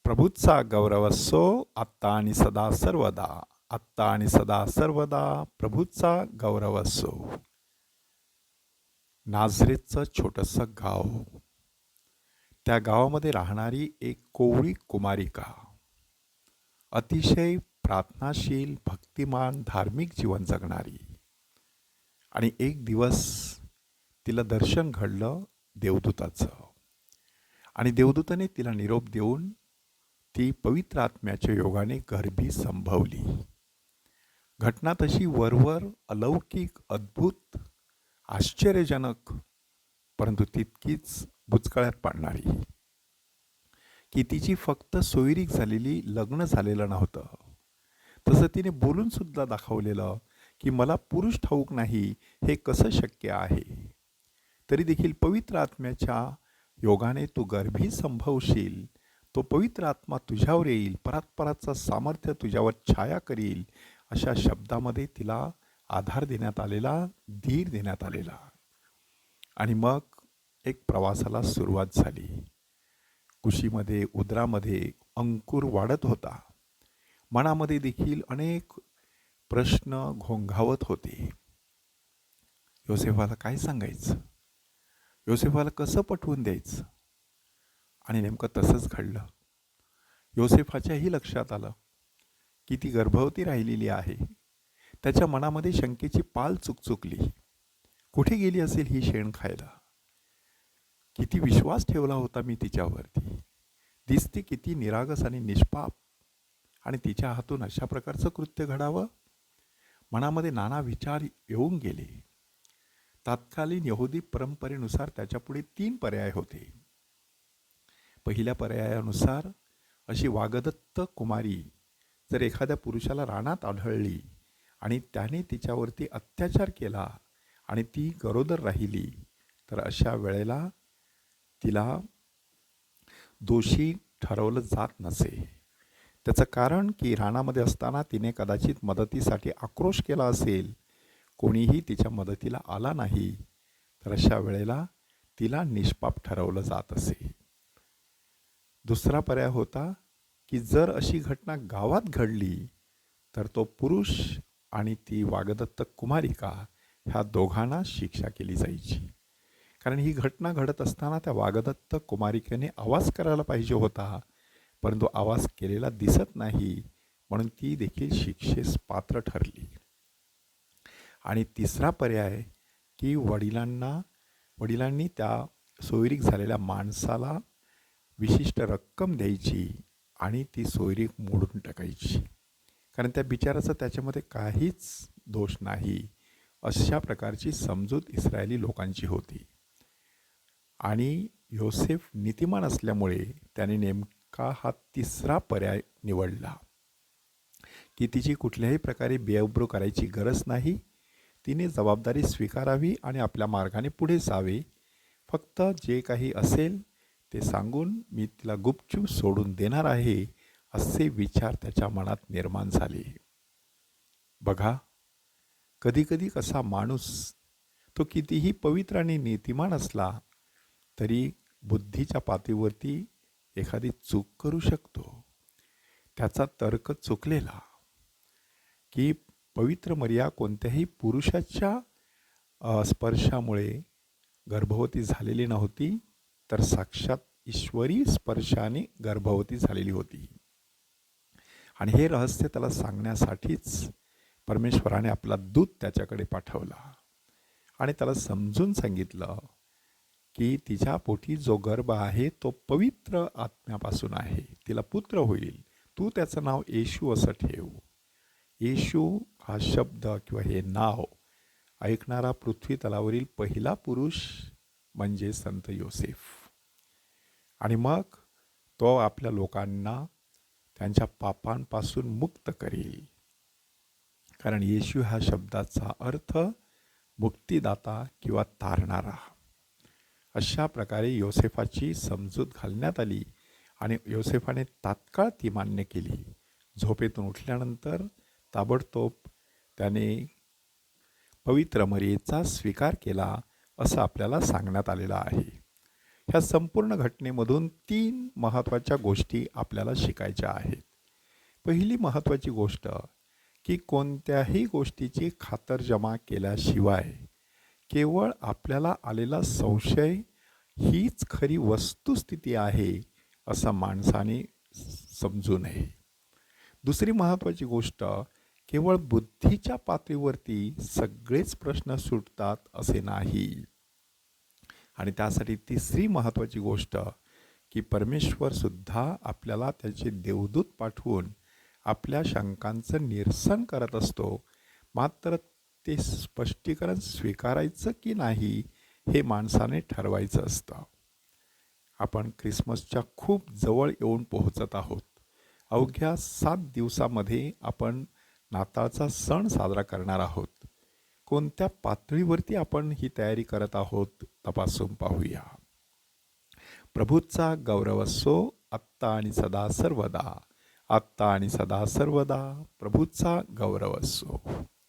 प्रभूचा गौरव असो आत्ता आणि सदा सर्वदा. आत्ता आणि सदा सर्वदा प्रभूचा गौरव असो. नाझरेतचं छोटंसं गाव. त्या गावामध्ये राहणारी एक कोवळी कुमारिका. अतिशय प्रार्थनाशील, भक्तिमान, धार्मिक जीवन जगणारी. आणि एक दिवस तिला दर्शन घडलं देवदूताचं. आणि देवदूताने तिला निरोप देऊन ती पवित्र आत्म्याच्या योगाने गर्भी संभवली. घटना तशी वरवर अलौकिक, अद्भुत, आश्चर्यजनक, परंतु तितकीच बुचकळ्यात पाडणारी की तिची फक्त सोयरीक झालेली, लग्न झालेलं नव्हतं. तसं तिने बोलून सुद्धा दाखवलेलं की मला पुरुष ठाऊक नाही, हे कसं शक्य आहे. तरी देखील पवित्र आत्म्याच्या योगाने तू गर्भी संभवशील, तो पवित्र आत्मा तुझ्यावर येईल, परात्पराचं सामर्थ्य तुझ्यावर छाया करील, अशा शब्दामध्ये तिला आधार देण्यात आलेला, धीर देण्यात आलेला. आणि मग एक प्रवासाला सुरुवात झाली. कुशीमध्ये, उदरामध्ये अंकुर वाढत होता. मनामध्ये देखील अनेक प्रश्न घोंघावत होते. योसेफाला काय सांगायचं, योसेफाला कसं पटवून द्यायचं. आणि नेमकं तसंच घडलं. योसेफाच्याही लक्षात आलं की ती गर्भवती राहिलेली आहे. त्याच्या मनामध्ये शंकेची पाल चुकचुकली. कुठे गेली असेल ही शेण खायला. किती विश्वास ठेवला होता मी तिच्यावरती. दिसते किती निरागस आणि निष्पाप, आणि तिच्या हातून अशा प्रकारचं कृत्य घडावं. मनामध्ये नाना विचार येऊन गेले. तत्कालीन यहुदी परंपरेनुसार त्याच्यापुढे 3 पर्याय होते. पहिल्या पर्यायानुसार अशी वागदत्त कुमारी जर एखाद्या पुरुषाला रानात आढळली आणि त्याने तिच्यावरती अत्याचार केला आणि ती गरोदर राहिली, तर अशा वेळेला तिला दोषी ठरवलं जात नसे. त्याचं कारण की रानामध्ये असताना तिने कदाचित मदतीसाठी आक्रोश केला असेल, कोणीही तिच्या मदतीला आला नाही, तर अशा वेळेला तिला निष्पाप ठरवलं जात असे. दुसरा पर्याय होता की जर अशी घटना गावात घडली तर तो पुरुष आणि ती वागदत्त कुमारिका ह्या दोघांना शिक्षा केली जायची. कारण ही घटना घडत असताना त्या वागदत्त कुमारिकेने आवाज करायला पाहिजे होता, परंतु आवाज केलेला दिसत नाही, म्हणून ती देखील शिक्षेस पात्र ठरली. आणि तिसरा पर्याय की वडिलांनी त्या सोयरीक झालेल्या माणसाला विशिष्ट रक्कम द्यायची आणि ती सोयरीक मोडून टाकायची, कारण त्या बिचाराचं त्याच्यामध्ये काहीच दोष नाही. अशा प्रकारची समजूत इस्रायली लोकांची होती. आणि योसेफ नीतिमान असल्यामुळे त्याने नेमका हा तिसरा पर्याय निवडला की तिची कुठल्याही प्रकारे बेअब्रू करायची गरज नाही. तिने जबाबदारी स्वीकारावी आणि आपल्या मार्गाने पुढे जावे. फक्त जे काही असेल ते सांगून मी तिला गुपचूप सोडून देणार आहे, असे विचार त्याच्या मनात निर्माण झाले. बघा, कधीकधी कसा माणूस तो कितीही पवित्र आणि नीतिमान असला तरी बुद्धीच्या पातळीवरती एखादी चूक करू शकतो. त्याचा तर्क चुकलेला की पवित्र मर्या कोणत्याही पुरुषाच्या स्पर्शामुळे गर्भवती झालेली नव्हती, तर साक्षात ईश्वरी स्पर्शाने गर्भवती झालेली होती. आणि हे रहस्य त्याला सांगण्यासाठीच परमेश्वराने आपला दूत त्याच्याकडे पाठवला आणि त्याला समजून सांगितलं की तिच्या पोटी जो गर्भ आहे तो पवित्र आत्म्यापासून आहे, तिला पुत्र होईल, तू त्याचं नाव येशू असं ठेव. येशू हा शब्द किंवा हे नाव ऐकणारा पृथ्वी तलावरील पहिला पुरुष म्हणजे संत योसेफ. आणि मग तो आपल्या लोकांना त्यांच्या पापांपासून मुक्त करेल, कारण येशू ह्या शब्दाचा अर्थ मुक्तिदाता किंवा तारणारा. अशा प्रकारे योसेफाची समजूत घालण्यात आली आणि योसेफाने तात्काळ ती मान्य केली. झोपेतून उठल्यानंतर ताबडतोब त्याने पवित्र मर्येचा स्वीकार केला, असं आपल्याला सांगण्यात आलेलं आहे. ह्या संपूर्ण घटनेमधून 3 महत्त्वाच्या गोष्टी आपल्याला शिकायच्या आहेत. पहिली महत्त्वाची गोष्ट की कोणत्याही गोष्टीची खातरजमा केल्याशिवाय केवळ आपल्याला आलेला संशय हीच खरी वस्तुस्थिती आहे असं माणसाने समजू नये. दुसरी महत्त्वाची गोष्ट, केवळ बुद्धीच्या पातळीवरती सगळेच प्रश्न सुटतात असे नाही. आणि त्यासाठी तिसरी महत्त्वाची गोष्ट की परमेश्वरसुद्धा आपल्याला त्याचे देवदूत पाठवून आपल्या शंकांचं निरसन करत असतो. मात्र ते स्पष्टीकरण स्वीकारायचं की नाही हे माणसाने ठरवायचं असतं. आपण ख्रिसमसच्या खूप जवळ येऊन पोहोचत आहोत. अवघ्या 7 दिवसामध्ये आपण नाताळचा सण साजरा करणार आहोत. कोणत्या पातळीवरती आपण ही तयारी करत आहोत तपासून पाहूया. प्रभूचा गौरव असो आत्ता आणि सदा सर्वदा. आत्ता आणि सदा सर्वदा प्रभूचा गौरव असो.